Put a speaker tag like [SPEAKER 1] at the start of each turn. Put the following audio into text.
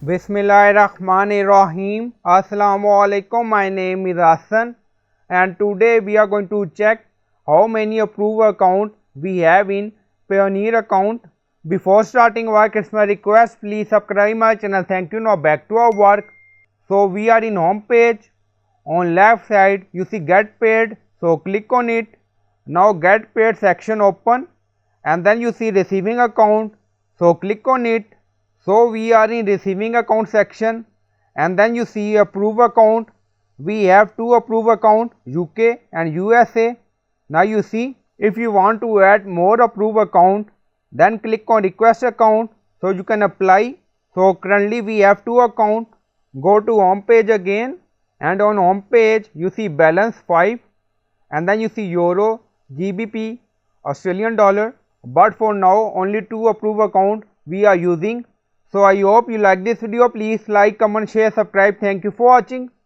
[SPEAKER 1] Bismillahirrahmanirrahim. Assalamu alaikum. My name is Hassan and today we are going to check how many approved accounts we have in Payoneer account. Before starting work, it's my request, please subscribe my channel. Thank you. Now back to our work. So we are in home page. On left side you see get paid, so click on it. Now get paid section open and then you see receiving account, so click on it. So we are in receiving account section and then you see approve account. We have two approve account, UK and USA. Now you see, if you want to add more approve account, then click on request account so you can apply. So currently we have two account. Go to home page again and on home page you see balance 5 and then you see euro, GBP, Australian dollar, but for now only two approve account we are using. So I hope you like this video. Please like, comment, share, subscribe. Thank you for watching.